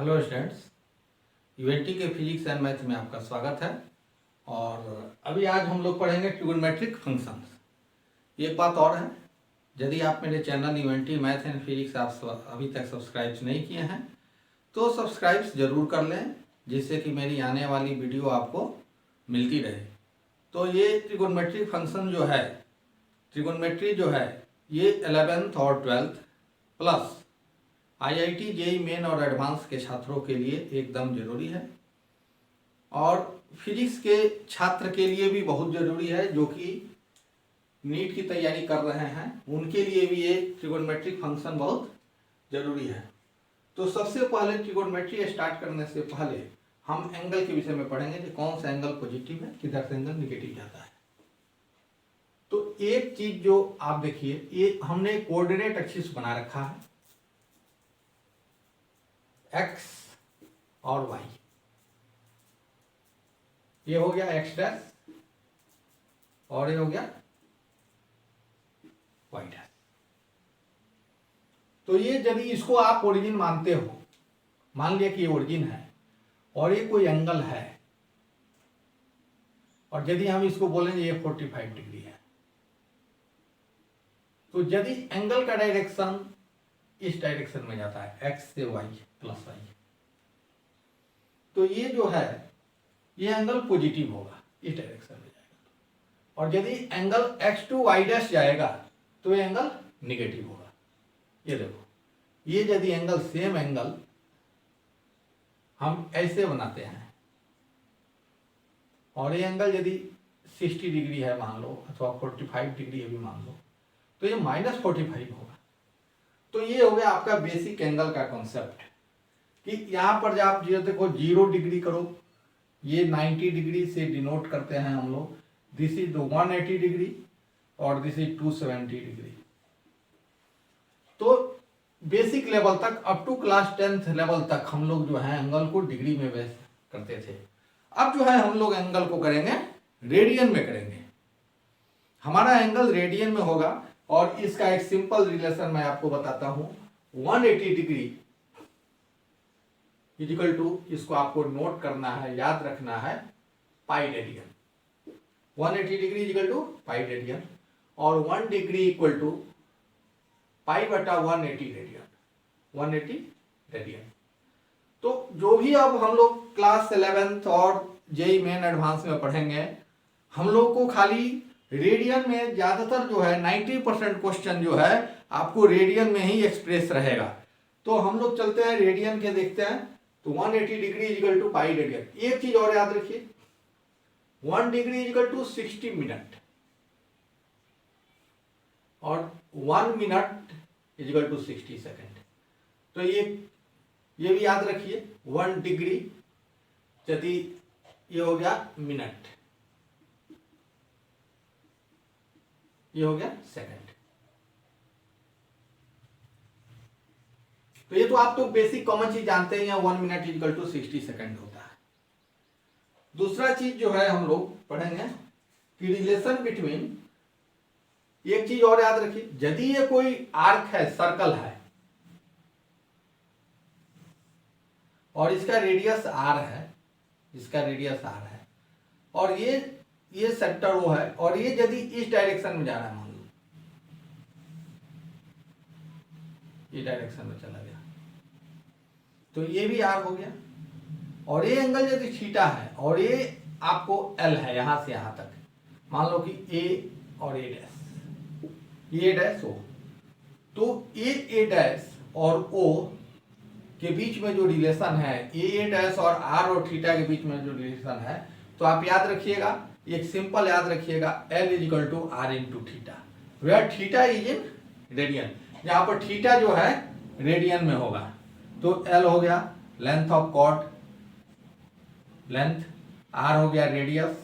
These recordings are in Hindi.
हेलो स्टूडेंट्स, यूएनटी के फिजिक्स एंड मैथ में आपका स्वागत है। और अभी आज हम लोग पढ़ेंगे ट्रिगोनोमेट्रिक फंक्शंस। एक बात और है, यदि आप मेरे चैनल यूएनटी मैथ एंड फिजिक्स आप अभी तक सब्सक्राइब नहीं किए हैं तो सब्सक्राइब जरूर कर लें, जिससे कि मेरी आने वाली वीडियो आपको मिलती रहे। तो ये ट्रिगोनोमेट्रिक फंक्शन जो है, ट्रिगोनोमेट्री जो है, ये 11th और 12th plus IIT JEE main और एडवांस के छात्रों के लिए एकदम जरूरी है, और फिजिक्स के छात्र के लिए भी बहुत जरूरी है जो कि नीट की तैयारी कर रहे हैं, उनके लिए भी ये ट्रिगोनोमेट्रिक फंक्शन बहुत जरूरी है। तो सबसे पहले ट्रिगोनोमेट्री स्टार्ट करने से पहले हम एंगल के विषय में पढ़ेंगे कि कौन सा एंगल पॉजिटिव है, किधर से एंगल निगेटिव जाता है। तो एक चीज जो आप देखिए, ये हमने कोऑर्डिनेट एक्सिस बना रखा है, एक्स और वाई। ये हो गया एक्स डैश और ये हो गया वाई डैश। तो ये यदि इसको आप ओरिजिन मानते हो, मान लिया कि ये ओरिजिन है और ये कोई एंगल है, और यदि हम इसको बोलेंगे ये 45 डिग्री है, तो यदि एंगल का डायरेक्शन इस डायरेक्शन में जाता है, एक्स से वाई प्लस वाई, तो ये जो है ये एंगल पॉजिटिव होगा, इस डायरेक्शन में जाएगा। और यदि angle x to y dash जाएगा तो ये एंगल निगेटिव होगा। ये देखो, ये यदि एंगल सेम एंगल हम ऐसे बनाते हैं और ये एंगल यदि 60 डिग्री है मान लो, अथवा 45 डिग्री है भी मान लो, तो ये -45 होगा। तो ये हो गया आपका बेसिक एंगल का कॉन्सेप्ट, कि यहाँ पर जब आप देखो 0 डिग्री करो, ये 90 डिग्री से डिनोट करते हैं हम लोग, दिस इज 180 डिग्री और दिस इज 270 डिग्री। तो बेसिक लेवल तक, up to class 10th level तक हम लोग जो है एंगल को डिग्री में बेस करते थे। अब जो है हम लोग एंगल को करेंगे रेडियन में करेंगे। हमारा एंगल रेडियन में होगा, और इसका एक सिंपल रिलेशन मैं आपको बताता हूं। 180 डिग्री इक्वल टू, इसको आपको नोट करना है, याद रखना है, pi radian. 180 degree equal to pi radian, और 1 डिग्री इक्वल टू पाई बटा 180 रेडियन, 180 रेडियन। तो जो भी अब हम लोग क्लास 11th और जेईई मेन एडवांस में पढ़ेंगे, हम लोग को खाली रेडियन में ज्यादातर जो है 90% क्वेश्चन जो है आपको रेडियन में ही एक्सप्रेस रहेगा। तो हम लोग चलते हैं रेडियन के, देखते हैं। तो 180 degree equal to pi radian. एक चीज और याद रखिए, 1 डिग्री इक्वल टू 60 मिनट, और 1 मिनट इक्वल टू 60 सेकेंड। तो ये भी याद रखिए, 1 डिग्री यदि ये हो गया मिनट, ये हो गया सेकंड। तो ये तो आप तो बेसिक कॉमन चीज जानते हैं, 1 मिनट इक्वल टू 60 सेकंड होता है। दूसरा चीज जो है हम लोग पढ़ेंगे कि रिलेशन बिटवीन, एक चीज और याद रखिए, यदि ये कोई आर्क है, सर्कल है, और इसका रेडियस r है, इसका रेडियस r है, और ये सेक्टर वो है, और ये यदि इस डायरेक्शन में जा रहा है, मान लो ये डायरेक्शन में चला गया, तो ये भी r हो गया। और ये एंगल यदि थीटा है, और ये आपको l है यहां से यहां तक, मान लो कि a और a डैश, ये डैश o, तो a डैश और o के बीच में जो रिलेशन है, a डैश और r और थीटा के बीच में जो रिलेशन है, तो आप याद रखिएगा, एक सिंपल याद रखिएगा, L is equal to R into theta, where theta is in radian. यहाँ पर थीटा जो है रेडियन में होगा, तो L हो गया length of chord, length, R हो गया रेडियस,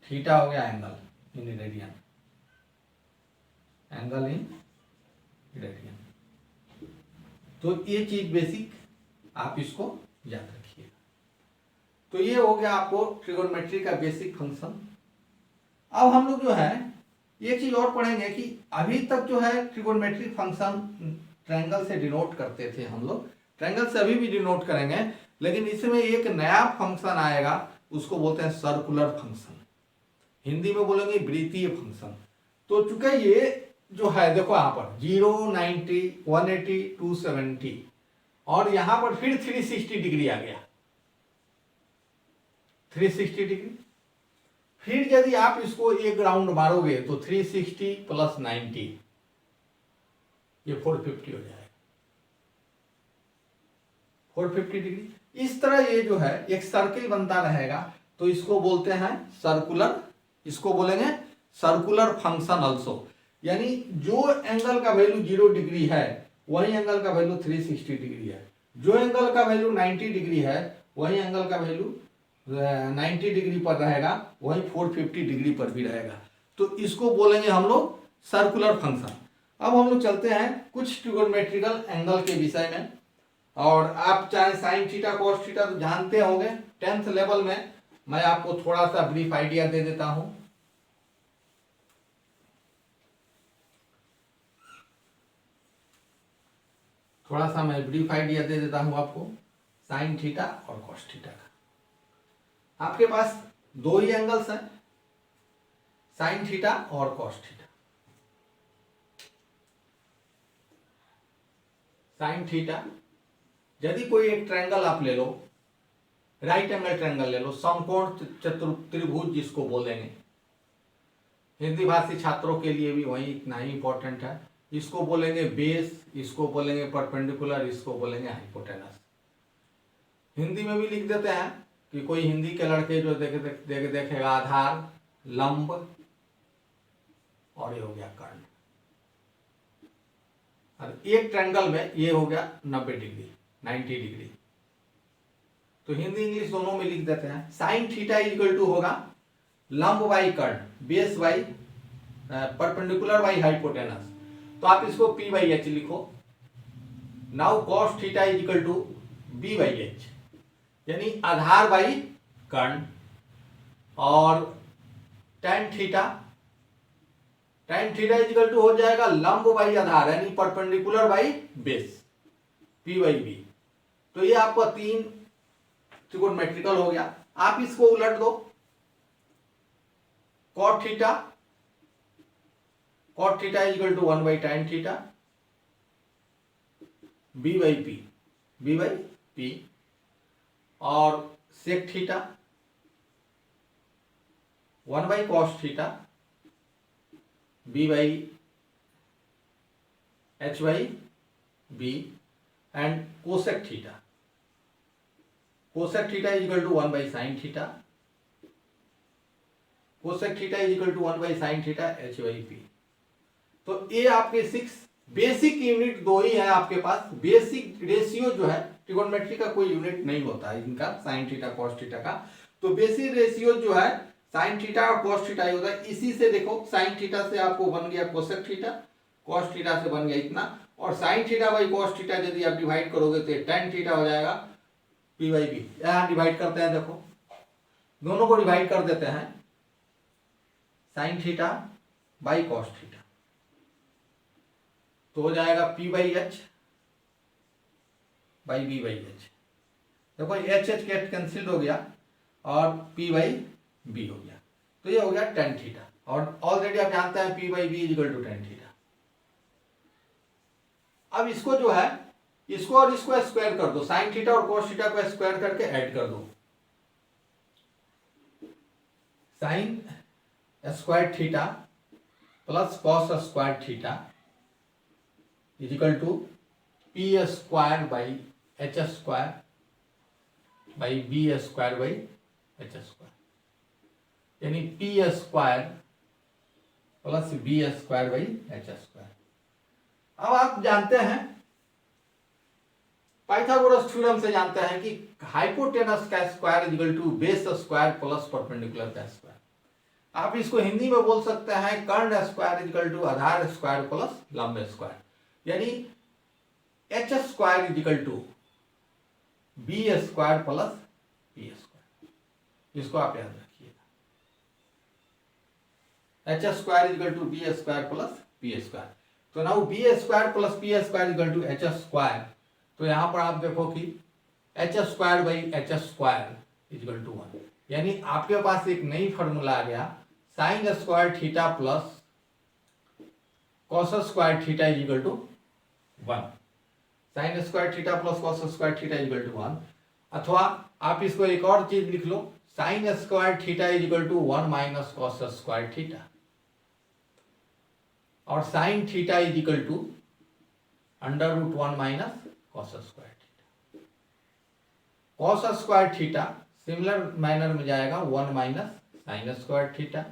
थीटा हो गया angle in radian, angle in radian. तो ये चीज बेसिक आप इसको याद रखिए। तो ये हो गया आपको ट्रिगोनोमेट्री का बेसिक फंक्शन। अब हम लोग जो है एक चीज और पढ़ेंगे कि अभी तक जो है ट्रिगोनोमेट्रिक फंक्शन ट्रायंगल से डिनोट करते थे हम लोग, ट्रायंगल से अभी भी डिनोट करेंगे, लेकिन इसमें एक नया फंक्शन आएगा, उसको बोलते हैं सर्कुलर फंक्शन, हिंदी में बोलेंगे वृत्तीय फंक्शन। तो चूंकि ये जो है देखो यहाँ पर 0, 90, 180, 270 और यहाँ पर फिर 360 डिग्री आ गया, 360 डिग्री। फिर यदि आप इसको एक राउंड मारोगे तो 360 प्लस 90 ये 450 हो जाएगा, 450 डिग्री। इस तरह ये जो है एक सर्किल बनता रहेगा, तो इसको बोलते हैं सर्कुलर, इसको बोलेंगे सर्कुलर फंक्शन ऑल्सो। यानी जो एंगल का वैल्यू 0 डिग्री है वही एंगल का वैल्यू 360 डिग्री है, जो एंगल का वैल्यू 90 डिग्री है वही एंगल का वैल्यू 90 डिग्री पर रहेगा, वही 450 डिग्री पर भी रहेगा। तो इसको बोलेंगे हम लोग सर्कुलर फंक्शन। अब हम लोग चलते हैं कुछ ट्रिगोनोमेट्रिकल एंगल के विषय में। और आप चाहे साइन थीटा कॉस थीटा तो जानते होंगे 10th लेवल में, मैं आपको थोड़ा सा ब्रीफ आइडिया दे देता हूं। थोड़ा सा मैं ब्रीफ आइडिया दे देता हूं आपको साइन थीटा और कॉस थीटा का। आपके पास दो ही एंगल्स हैं, साइन थीटा और कॉस थीटा। साइन थीटा, यदि कोई एक ट्रायंगल आप ले लो, राइट एंगल ट्रायंगल ले लो, समकोण त्रिभुज जिसको बोलेंगे, हिंदी भाषी छात्रों के लिए भी वही इतना ही इंपॉर्टेंट है। इसको बोलेंगे बेस, इसको बोलेंगे परपेंडिकुलर, इसको बोलेंगे हाइपोटेनस। हिंदी में भी लिख देते हैं कि कोई हिंदी के लड़के जो देखेगा आधार, लंब और ये हो गया कर्ण। और एक ट्रायंगल में ये हो गया 90 डिग्री, 90 डिग्री। तो हिंदी इंग्लिश दोनों में लिख देते हैं। साइन थीटा इक्वल टू होगा लंब बाई कर्ण, base by perpendicular by hypotenuse. तो आप इसको P बाई एच लिखो। Now cos theta is equal to B by H, यानी आधार बाई कर्ण। और tan theta, tan theta is equal to हो जाएगा लंब बाई आधार यानी perpendicular by base, P by B। तो ये आपका 3 ट्रिगोनोमेट्रिकल हो गया। आप इसको उलट दो, cot theta, cot theta is equal to 1 by tan theta, B by P, B by P। और sec theta 1 by cos theta, B by H by B। And cosec theta, cosec theta is equal to 1 by sine theta, cosec theta is equal to 1 by sine theta H by P। तो ये आपके 6 बेसिक यूनिट दो ही है आपके पास। बेसिक रेशियो जो है ट्रिगोनोमेट्री का कोई यूनिट नहीं होता है इनका, साइन थीटा कॉस थीटा का। तो बेसिक रेशियो जो है साइन थीटा और कॉस थीटा ही होता है। इसी से देखो साइन थीटा से आपको बन गया कोसेक थीटा, कॉस थीटा से बन गया इतना, और sine theta by cos theta यदि आप डिवाइड करोगे तो tan थीटा हो जाएगा P बाई B। यहां डिवाइड करते हैं, देखो दोनों को डिवाइड कर देते हैं, sign theta by cos theta तो हो जाएगा P by H by B by H. देखो एच एच कैंसिल्ड हो गया और P बाई B हो गया, तो ये हो गया tan थीटा। और ऑलरेडी आप जानते हैं P by B is equal to tan theta. अब इसको जो है, इसको और इसको स्क्वायर कर दो, साइन थीटा और कॉस थीटा को स्क्वायर करके ऐड कर दो। Sine square theta plus cos square theta is equal to P square by H square by B square by H square, यानी P square plus B square by H square. अब आप जानते हैं पाइथागोरस थ्योरम से जानते हैं कि हाइपोटेनस का square is equal to base square plus perpendicular का स्क्वायर। आप इसको हिंदी में बोल सकते हैं कर्ण स्क्वायर इज इक्वल टू आधार स्क्वायर प्लस लंब स्क्वायर, यानी H square is equal to B square plus P square. इसको आप याद रखिएगा, H square is equal to B square plus P square. तो now B square plus P square equal to H square. तो यहाँ पर आप देखो कि H square by H square equal to 1, यानी आपके पास एक नई फॉर्मूला आ गया, sine square theta plus cos square theta equal to 1। Sine square theta plus cos square theta equal to 1। अथवा आप इसको एक और चीज लिख लो, sine square theta equal to 1 minus cos square theta, और sine theta is equal to under root 1 minus cos square theta. Cos square theta similar manner में जाएगा 1 माइनस साइन स्क्वायर थीटा,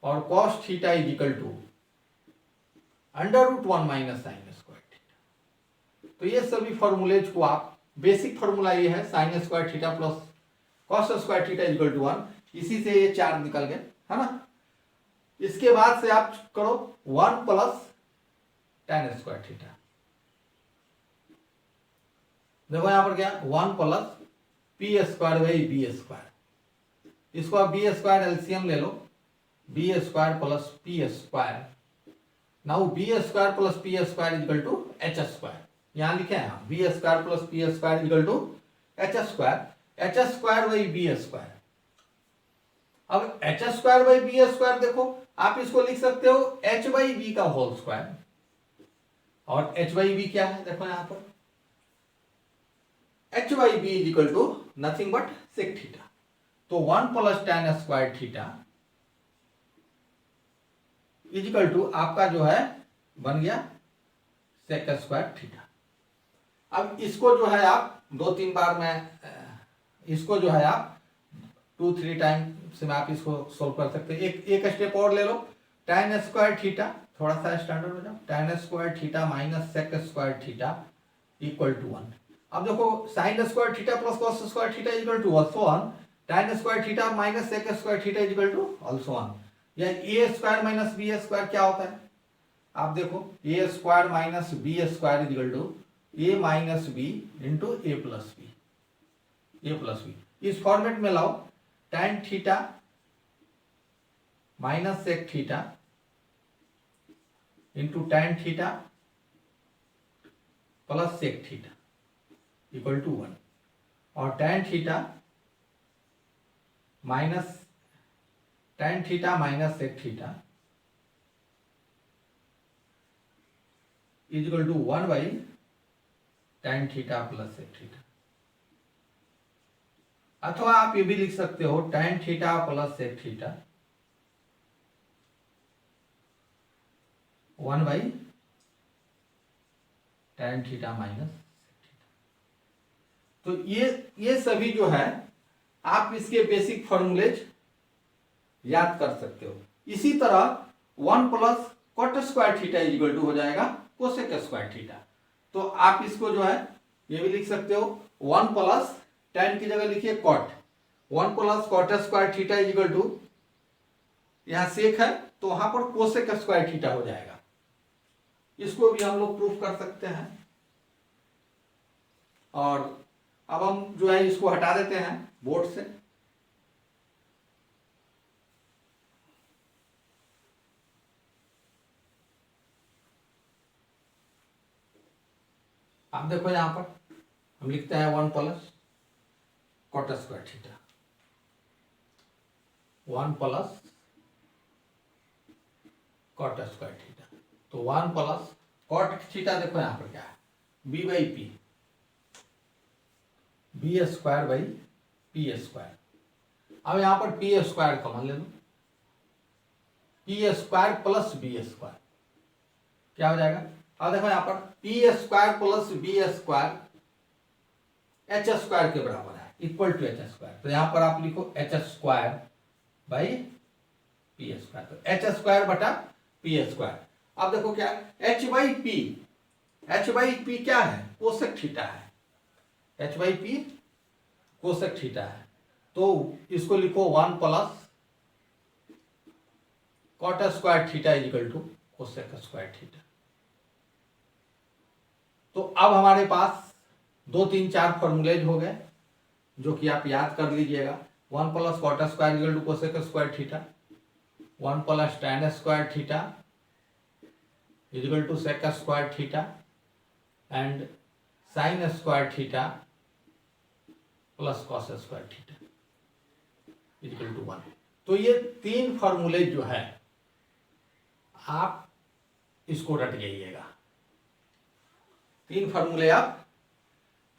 और cos theta is equal to under root 1 minus sine square theta. तो ये सभी फॉर्मूलेज को आप, बेसिक फॉर्मूला ये है sine square theta plus cos square theta equal to 1, इसी से ये 4 निकल गए, है ना। इसके बाद से आप करो 1 प्लस tan स्क्वायर थीटा। देखो यहां पर क्या, 1 plus P square by B square. इसको आप बी स्क्वायर एलसीएम ले लो, B square plus P square. Now B square plus P square equal to H square. यहां लिखे हैं B square plus P square equal to H square, H square by B square. अब H square by B square देखो, आप इसको लिख सकते हो एच बाई बी का होल स्क्वायर, और एच बाई बी क्या है, देखो यहां पर H by B is equal to nothing but sec theta. तो 1 plus tan square theta is equal to आपका जो है बन गया सेक स्क्वायर थीटा। अब इसको जो है आप 2-3 बार में, इसको जो है आप 2-3 टाइम से में आप इसको सोल्व कर सकते हैं। एक स्टेप और ले लो, tan स्क्वायर थीटा, थोड़ा सा स्टैंडर्ड हो जाओ, tan square theta minus sec square theta equal to 1। अब देखो sine square theta plus cos square theta equal to also 1, tan square theta minus sec square theta equal to also 1। या A square minus B square क्या होता है, आप देखो A square minus B square equal to A minus B into A plus B. इस फॉर्मेट में लाओ, tan theta minus sec theta into tan theta plus sec theta equal to 1, और tan theta minus sec theta is equal to 1 by tan theta plus sec theta. अथवा आप ये भी लिख सकते हो tan theta plus sec theta 1 by tan theta minus sec theta. तो ये सभी जो है आप इसके बेसिक फॉर्मूलेज याद कर सकते हो। इसी तरह 1 plus cot square theta is equal to हो जाएगा कोसेक स्क्वायर थीटा। तो आप इसको जो है ये भी लिख सकते हो, 1 प्लस tan की जगह लिखिए cot, 1 plus cot square theta is equal to, यहां सेक है तो वहां पर कोसेक स्क्वायर थीटा हो जाएगा। इसको भी हम लोग प्रूफ कर सकते हैं। और अब हम जो है इसको हटा देते हैं बोर्ड से। आप देखो यहां पर हम लिखते हैं 1 plus cot square theta, 1 plus cot square theta. तो 1 प्लस कॉट थीटा देखो यहां पर क्या है, B by P, B square by P square. अब यहां पर पी स्क्वायर कॉमन ले लो, P square plus B square क्या हो जाएगा। अब देखो यहां पर P square plus B square H square के बराबर है, इक्वल टू एच स्क्वायर। तो यहां पर आप लिखो H square by P square, तो एच स्क्वायर बटा पी स्क्वायर। अब देखो क्या है, एच बाई पी क्या है, कोसेक थीटा है, H by P cosec theta है। तो इसको लिखो 1 plus cot square theta is equal to cosec square theta. तो अब हमारे पास 2-3-4 फॉर्मूलेज हो गए जो कि आप याद कर लीजिएगा। 1 plus cot square equal to cosec square theta, 1 plus tan square theta is equal to sec square theta and sine square theta plus cos square theta is equal to 1। तो ये तीन फॉर्मूले जो है आप इसको रट जाइएगा।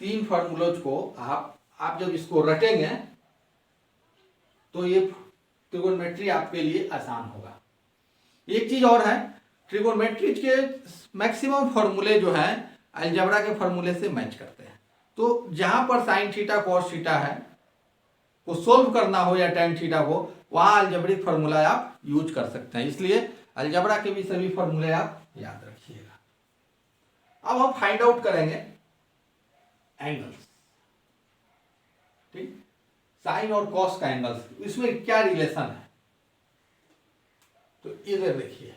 तीन फार्मूलोज को आप जब इसको रटेंगे तो ये ट्रिगोनोमेट्री आपके लिए आसान होगा। एक चीज और है, ट्रिगोनोमेट्री के मैक्सिमम फार्मूले जो हैं अलजेब्रा के फार्मूले से मैच करते हैं। तो जहां पर साइन थीटा कॉस थीटा है को सोल्व करना हो या टेन थीटा को, वहां अलजेब्रिक फार्मूला आप यूज कर सकते हैं। इसलिए अलजेब्रा के भी सभी फार्मूले आप याद रखिएगा। अब हम फाइंड आउट करेंगे एंगल्स, ठीक, साइन और कॉस का एंगल्स, इसमें क्या रिलेशन है। तो इधर देखिए,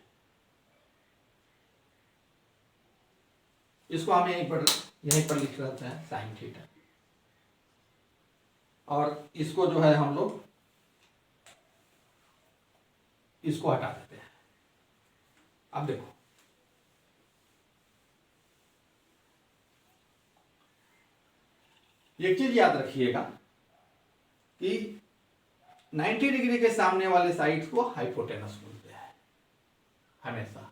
इसको हम यहीं पर लिख लेते हैं साइन थीटा, और इसको जो है हम लोग इसको हटा देते हैं। अब देखो, एक चीज याद रखिएगा कि 90 डिग्री के सामने वाले साइड को हाइपोटेनस बोलते हैं हमेशा,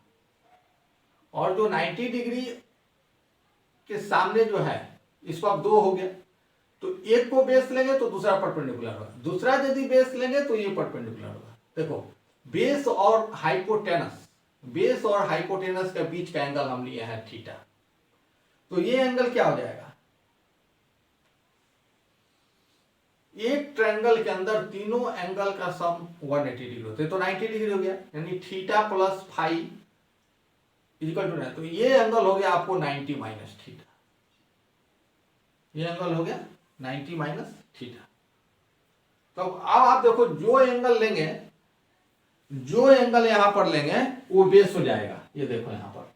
और जो 90 डिग्री के सामने जो है, इसको अब दो हो गया, तो एक को बेस लेंगे तो दूसरा परपेंडिकुलर होगा, दूसरा यदि बेस लेंगे तो ये परपेंडिकुलर होगा। देखो, बेस और हाइपोटेनस के बीच का एंगल हम लिए हैं थीटा, तो ये एंगल क्या हो जाएगा, एक ट्रायंगल के अंदर तीनों एंगल का सम 180 डिग्री होते हैं, तो 90 डिग्री हो गया, यानी theta plus phi equal to 9। तो ये एंगल हो गया आपको 90 माइनस थीटा, ये एंगल हो गया 90 माइनस थीटा। तो अब आप देखो, जो एंगल यहां पर लेंगे वो बेस हो जाएगा। ये देखो यहां पर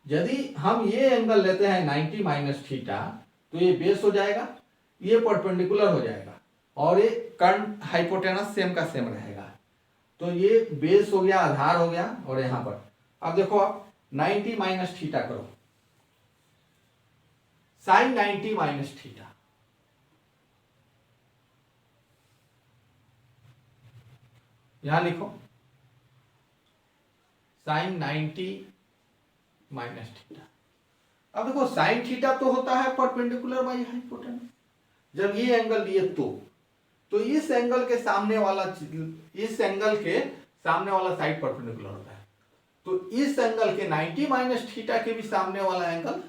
यदि हम ये एंगल लेते हैं 90 माइनस थीटा, तो ये बेस हो जाएगा, ये परपेंडिकुलर हो जाएगा, और ये कर्ण हाइपोटेनस सेम का सेम रहेगा। तो ये बेस हो गया, आधार हो गया, और यहां पर अब देखो, आप 90 माइनस थीटा करो, साइन 90 माइनस थीटा, यहां लिखो साइन 90 माइनस थीटा। अब देखो, साइन थीटा तो होता है परपेंडिकुलर बाई हाइपोटेनस, जब ये एंगल लिए तो इस एंगल के सामने वाला साइड परपेंडिकुलर होता है, तो इस एंगल के 90 माइनस थीटा के भी सामने वाला एंगल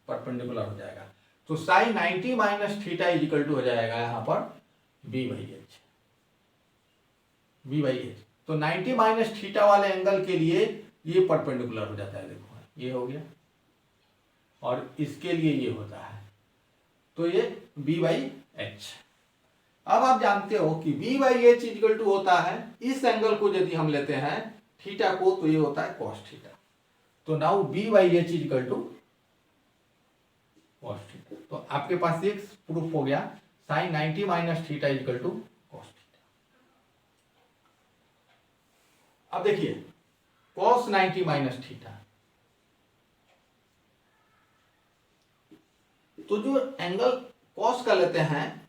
परपेंडिकुलर हो जाएगा। तो sine 90 minus theta equal to हो जाएगा यहां पर बी बाई एच। तो 90 माइनस थीटा वाले एंगल के लिए ये परपेंडिकुलर हो जाता है, देखो ये हो गया, और इसके लिए ये होता है, तो ये बी बाई एच। अब आप जानते हो कि B by H equal to होता है, इस एंगल को यदि हम लेते हैं थीटा को, तो ये होता है कॉस थीटा। तो now B by H equal to cos theta. तो आपके पास एक प्रूफ हो गया, sine 90 minus theta equal to cos theta. अब देखिए, कॉस 90 माइनस थीटा, तो जो एंगल कॉस का लेते हैं,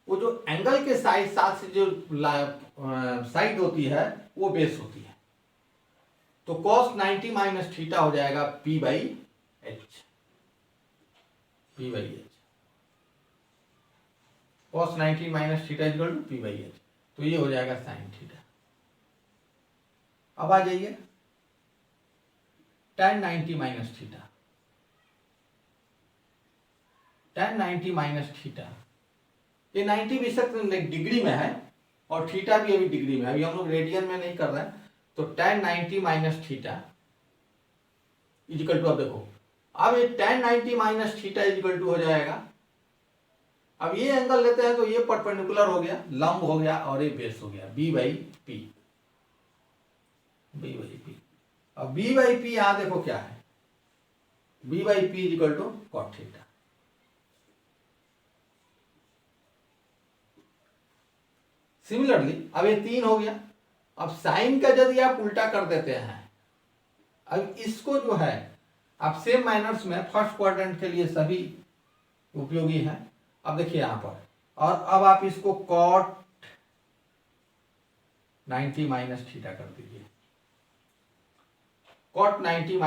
वो जो एंगल के साथ से जो साइड होती है वो बेस होती है। तो कॉस 90 माइनस थीटा हो जाएगा P by H, cos 90 minus theta equal to P by H. तो ये हो जाएगा साइन थीटा। अब आ जाइए tan 90 minus theta, tan 90 minus theta, ये 90 भी डिग्री में है और थीटा भी अभी डिग्री में, अभी हम लोग रेडियन में नहीं कर रहे हैं। तो tan 90 minus theta equal to, अब देखो, अब ये tan 90 minus theta equal to हो जाएगा, अब ये एंगल लेते हैं तो ये परपेंडिकुलर हो गया, लंब हो गया, और ये बेस हो गया, बी बाई पी। अब बी बाई पी यहां देखो क्या है, B by P equal to cot theta. Similarly अब ये 3 हो गया। अब साइन का यदि आप उल्टा कर देते हैं अब इसको जो है आप सेम माइनर्स में फर्स्ट क्वाड्रेंट के लिए सभी उपयोगी है। अब देखिए यहां पर, और अब आप इसको cot 90 माइनस थीटा कर दीजिए। cot 90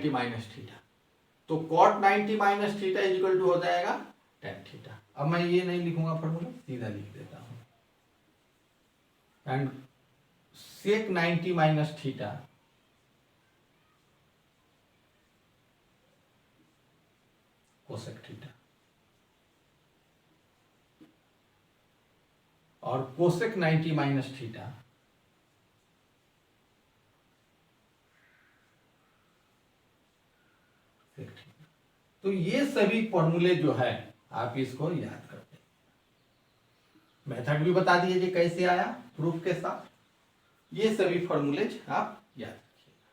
माइनस थीटा, तो cot 90 minus theta equal to हो जाएगा tan थीटा। अब मैं ये नहीं लिखूंगा फॉर्मूला, सीधा लिख देता हूं, and sec 90 minus theta cosec theta, और cosec 90 minus theta sec theta. तो ये सभी फॉर्मूले जो है आप इसको याद करते हैं। मेथड भी बता दीजिए कैसे आया प्रूफ के साथ, ये सभी फॉर्मूलेज आप याद रखिएगा,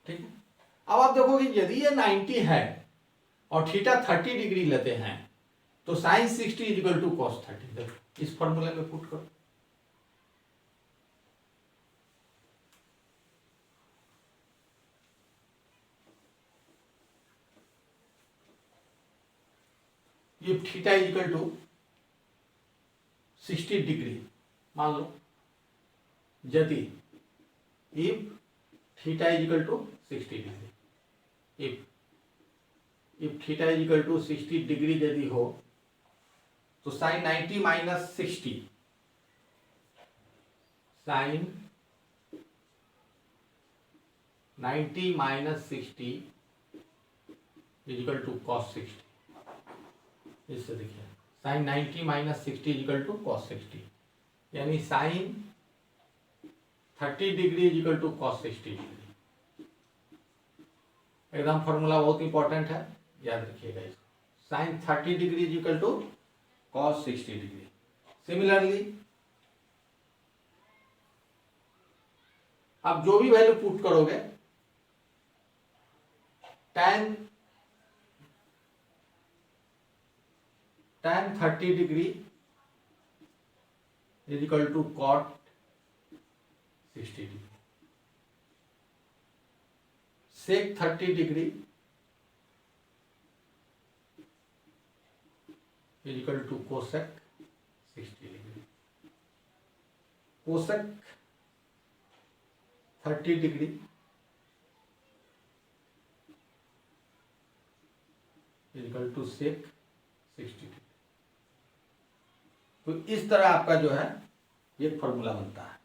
ठीक है। अब आप देखोगे यदि ये 90 है और थीटा 30 डिग्री लेते हैं तो साइन 60 इक्वल टू कॉस 30। देखो इस फॉर्मूले में पुट करो, ये थीटा इक्वल टू 60 डिग्री मान लो, यदि if theta equal to 60 degree, if theta equal to 60 degree यदि हो तो sine 90 minus 60, sine 90 minus 60 equal to cos 60। इससे देखिए sine 90 minus 60 equal to cos 60, यानी sine 30 degree equal to cos 60 degree. एकदम फॉर्मूला बहुत इंपॉर्टेंट है, याद रखिएगा इसको। Sine 30 degree equal to cos 60 degree. Similarly आप जो भी वैल्यू पुट करोगे, tan 30 degree is equal to cot 60 degree, sec 30 degree is equal to cosec 60 degree, cosec 30 degree is equal to sec 60 degree. तो इस तरह आपका जो है ये फॉर्मूला बनता है।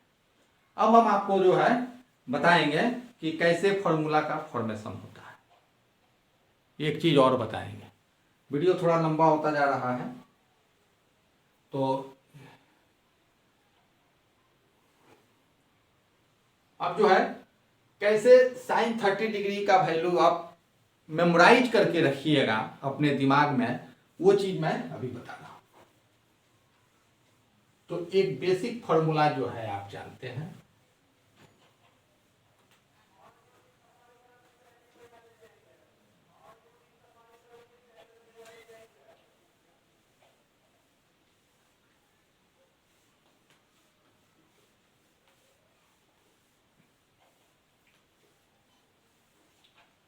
अब हम आपको जो है बताएंगे कि कैसे फॉर्मूला का फॉर्मेशन होता है। एक चीज और बताएंगे, वीडियो थोड़ा लंबा होता जा रहा है तो अब जो है कैसे साइन 30 डिग्री का वैल्यू आप मेमोराइज करके रखिएगा अपने दिमाग में, वो चीज मैं अभी बता रहा हूं। तो एक बेसिक फॉर्मूला जो है आप जानते हैं,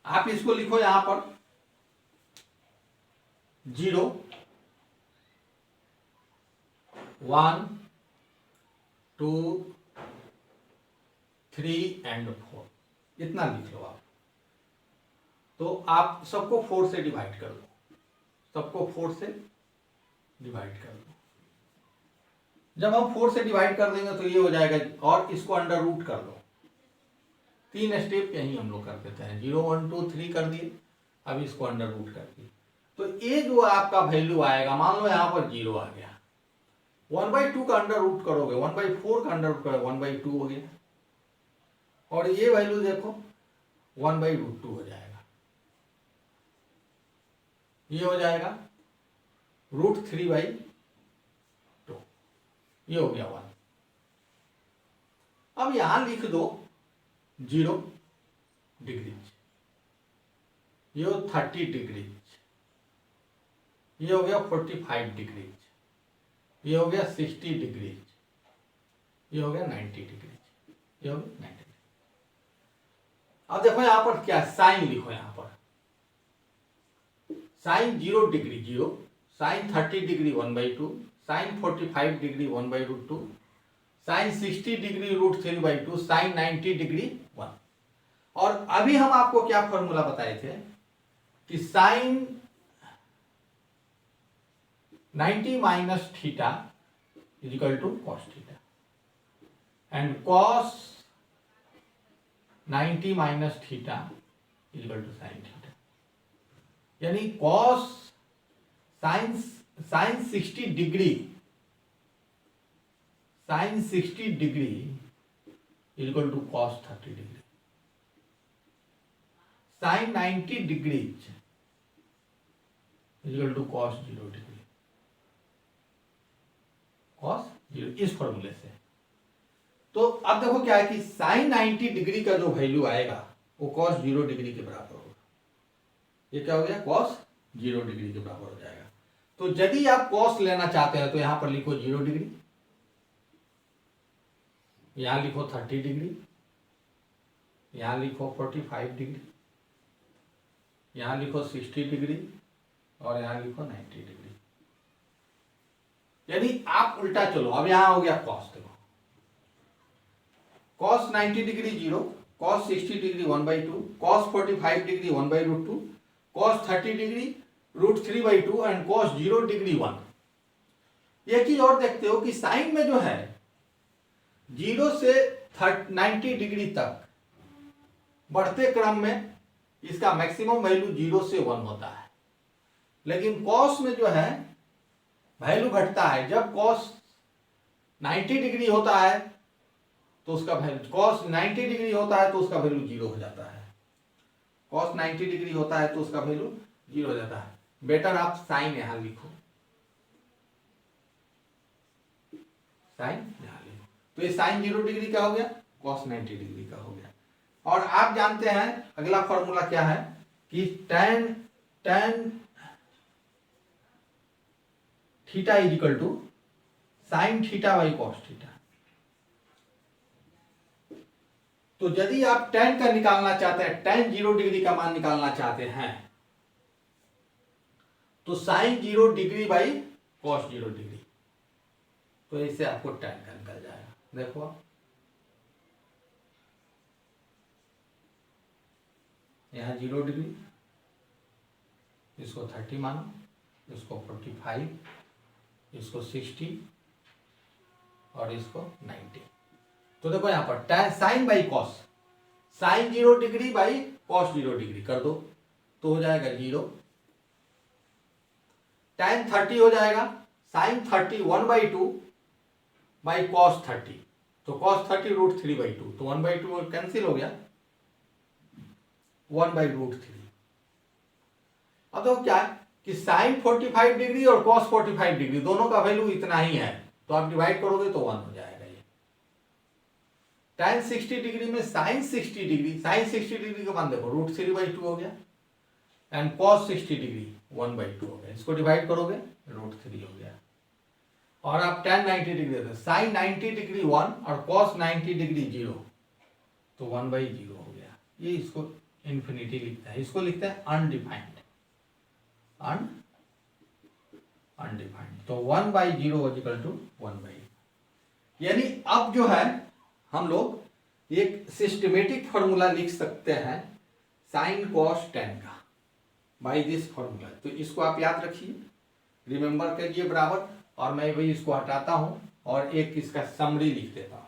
आप इसको लिखो यहां पर 0 1 2 3 एंड 4, इतना लिख लो आप। तो आप सबको 4 से डिवाइड कर लो, सबको 4 से डिवाइड कर लो। जब हम 4 से डिवाइड कर देंगे तो ये हो जाएगा, और इसको अंडर रूट कर लो। 3 स्टेप यही हम लोग कर देते हैं, 0 1 2 3 कर दिए, अब इसको अंडर रूट कर दिए। तो ये जो आपका वैल्यू आएगा, मान लो यहां पर 0 आ गया, 1/2 का अंडर रूट करोगे, 1/4 का अंडर रूट करोगे, 1/2 हो गया, और ये वैल्यू देखो 1/√2 हो जाएगा, ये हो जाएगा √3/2, ये हो गया 1। अब यहां लिख दो 0 डिग्रीज, ये हो 30 डिग्रीज, ये हो गया 45 डिग्रीज, ये हो गया 60 डिग्रीज, ये हो गया 90 डिग्रीज। ये होगी 90 डिग्री। अब देखो यहाँ पर क्या साइन लिखो, यहाँ पर sine 0 degree 0, sine 30 degree 1/2, sine 45 degree 1/√2, sine 60 degree √3/2, sine 90 degree 1। और अभी हम आपको क्या फॉर्मूला बताए थे कि sine 90 minus theta is equal to cos theta and cos 90 minus theta is equal to sine theta, यानी cos sine 60 degree is equal to cos 30 degree, sine 90 degree is equal to cos 0 degree, cos 0 इस फॉर्मूले से। तो अब देखो क्या है कि साइन 90 डिग्री का जो वैल्यू आएगा वो कॉस 0 डिग्री के बराबर होगा। ये क्या हो गया, कॉस 0 डिग्री के बराबर हो जाएगा। तो यदि आप कॉस लेना चाहते हैं तो यहां पर लिखो 0 डिग्री, यहां लिखो 30 डिग्री, यहां लिखो 45 डिग्री, यहां लिखो 60 डिग्री और यहां लिखो 90 डिग्री। यानी आप उल्टा चलो, अब यहां हो गया कॉस, देखो cos 90 degree 0, cos 60 degree 1/2, cos 45 degree 1/√2, cos 30 degree √3/2 and cos 0 degree 1। एक चीज और देखते हो कि साइन में जो है 0 से 90 डिग्री तक बढ़ते क्रम में इसका मैक्सिमम वैल्यू 0 से 1 होता है, लेकिन कॉस में जो है वैल्यू घटता है। जब कॉस 90 डिग्री होता है तो उसका वैल्यू, कॉस 90 डिग्री होता है तो उसका वैल्यू 0 हो जाता है, कॉस 90 डिग्री होता है तो उसका वैल्यू 0 हो जाता है। बेटर आप साइन यहां लिखो, साइन यहां लिखो, तो ये साइन 0 डिग्री का हो गया, कॉस 90 डिग्री का हो गया। और आप जानते हैं अगला फॉर्मूला क्या है कि tan theta is equal to sine theta by cos theta. तो यदि आप tan का निकालना चाहते हैं, tan 0 डिग्री का मान निकालना चाहते हैं तो sine 0 degree by cos 0 degree, तो इससे आपको tan का निकल जाएगा। देखो यहां 0 डिग्री, इसको 30 मानो, इसको 45, इसको 60 और इसको 90। तो देखो यहां पर tan sine by cos, sine 0 degree by cos 0 degree कर दो तो हो जाएगा 0। tan 30 हो जाएगा साइन 30 1/2 बाई कॉस 30, तो कॉस 30 √3/2, तो 1/2 कैंसिल हो गया, 1/√3। अब तो क्या है कि साइन 45 डिग्री और कॉस 45 डिग्री दोनों का वैल्यू इतना ही है, तो आप डिवाइड करोगे तो 1 हो जाएगा। ये tan 60 डिग्री में साइन 60 डिग्री, साइन 60 डिग्री का मान देखो √3/2 हो गया एंड कॉस 60 डिग्री 1/2 हो गया, इसको डिवाइड करोगे √3 हो गया। और आप tan 90 डिग्री, साइन 90 डिग्री 1 और कॉस 90 डिग्री 0, तो 1/0 हो गया। ये इसको इन्फिनिटी लिखता है, इसको लिखता है अनडिफाइंड, अनडिफाइंड। तो 1/0 इक्वल टू 1/0। यानी अब जो है हम लोग एक सिस्टमेटिक फॉर्मूला लिख सकते हैं साइन कॉस tan का बाई दिस फॉर्मूला। तो इसको आप याद रखिए, रिमेंबर करिए बराबर, और मैं वही इसको हटाता हूं और एक इसका समरी लिख देता हूं।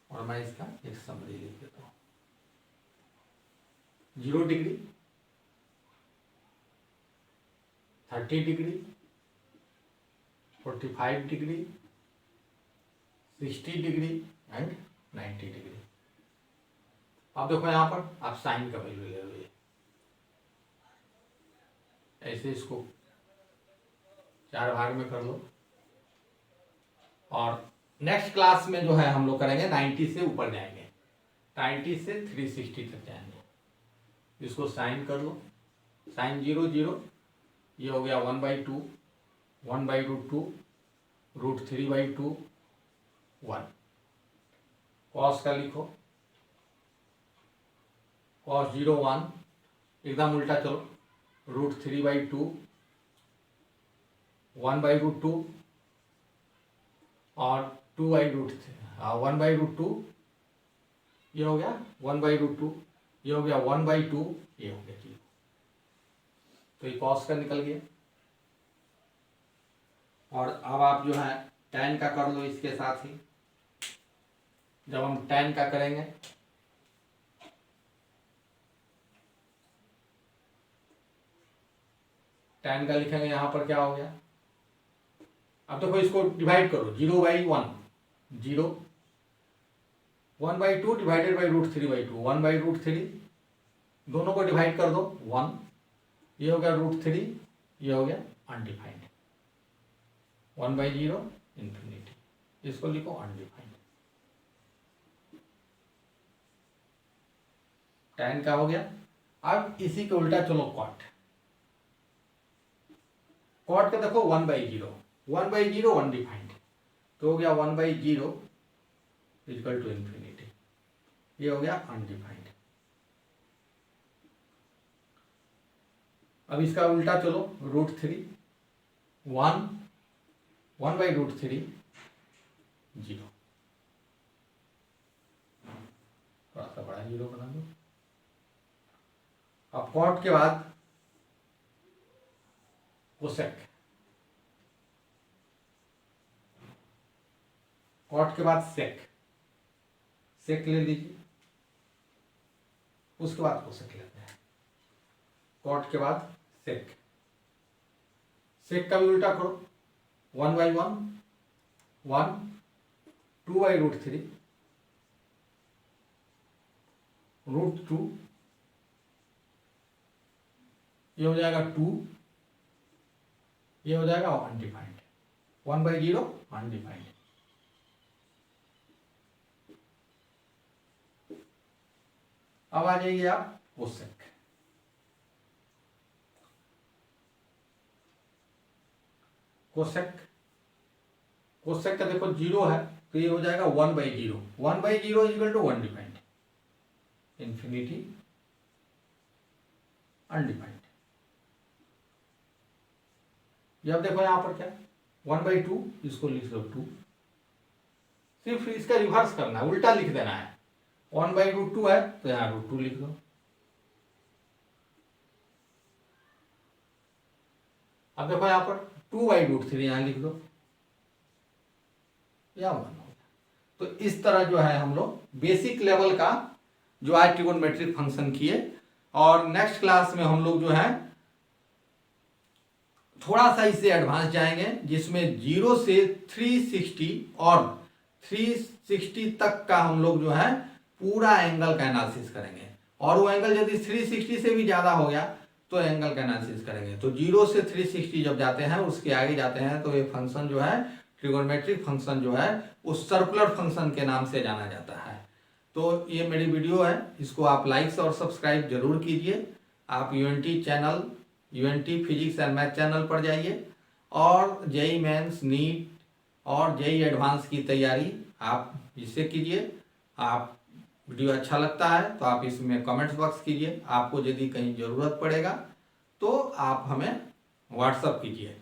और मैं इसका एक समरी लिख देता हूं। 0 degree, 30 degree, 45 degree, 60 degree and 90 degree. अब देखो यहां पर आप साइन का वैल्यू ले लो, ऐसे इसको 4 भाग में कर लो। और नेक्स्ट क्लास में जो है हम लोग करेंगे 90 से ऊपर जाएंगे, 90 से 360 तक जाएंगे। इसको साइन कर लो, साइन 0 0, ये हो गया 1/2, 1/√2, √3/2, 1। कॉस का लिखो, कॉस 0 1, एकदम उल्टा चलो, √3/2, 1/√2 और 1/√2, ये हो गया 1/√2, ये हो गया 1/2, ये हो गया 0। तो ये कॉस का निकल गया। और अब आप जो है tan का कर लो इसके साथ ही। जब हम tan का करेंगे tan का लिखेंगे, यहां पर क्या हो गया, अब देखो इसको डिवाइड करो, 0/1, 0, 1/2 डिवाइडेड बाई √3/2, 1/√3, दोनों को डिवाइड कर दो 1, ये हो गया √3, ये हो गया अनडिफाइंड, 1/0 इंफिनिटी, इसको लिखो अनडिफाइंड। tan का हो गया। अब इसी के उल्टा चलो कॉट, कॉट का देखो 1/0, 1/0 अनडिफाइंड, तो हो गया 1/0 इक्वल टू इंफिनिटी, ये हो गया अनडिफाइंड। अब इसका उल्टा चलो, √3, 1, 1/√3, 0, थोड़ा सा बड़ा 0 बना दो। अब कॉट के बाद कोसेक, कॉट के बाद सेक, सेक ले लीजिए, उसके बाद कोसेक लेते हैं। कॉट के बाद सेक, सेक का भी उल्टा करो, 1/1, 1, 2/√3, √2, ये हो जाएगा 2, ये हो जाएगा अनडिफाइंड, 1/0 अनडिफाइंड। अब आ जाइए आप कोसेक, कोसेक, कोसेक का देखो 0 है, तो ये हो जाएगा 1/0, 1/0 equal to undefined, infinity undefined. ये अब देखो यहां पर क्या, 1/2, इसको लिख लो 2, सिर्फ इसका रिवर्स करना है, उल्टा लिख देना है। 1/√2 है तो यहां √2 लिख दो। अब देखो यहां पर 2/√3 यहां लिख दो, या 1 हो गया। तो इस तरह जो है हम लोग बेसिक लेवल का जो आज ट्रिगोनोमेट्रिक फंक्शन किए, और नेक्स्ट क्लास में हम लोग जो है थोड़ा सा इससे एडवांस जाएंगे, जिसमें 0 से 360 और 360 तक का हम लोग जो है पूरा एंगल का एनालिसिस करेंगे। और वो एंगल यदि 360 से भी ज़्यादा हो गया तो एंगल का एनालिसिस करेंगे। तो 0 से 360 जब जाते हैं, उसके आगे जाते हैं, तो ये फंक्शन जो है ट्रिगोनोमेट्रिक फंक्शन जो है उस सर्कुलर फंक्शन के नाम से जाना जाता है। तो ये मेरी वीडियो है, इसको आप लाइक्स और सब्सक्राइब जरूर कीजिए। आप UNT channel, UNT physics and math channel पर जाइए, और जेईई मेंस, नीट और जेईई एडवांस की तैयारी आप इससे कीजिए। आप वीडियो अच्छा लगता है तो आप इसमें कमेंट्स बॉक्स कीजिए। आपको यदि कहीं ज़रूरत पड़ेगा तो आप हमें व्हाट्सअप कीजिए।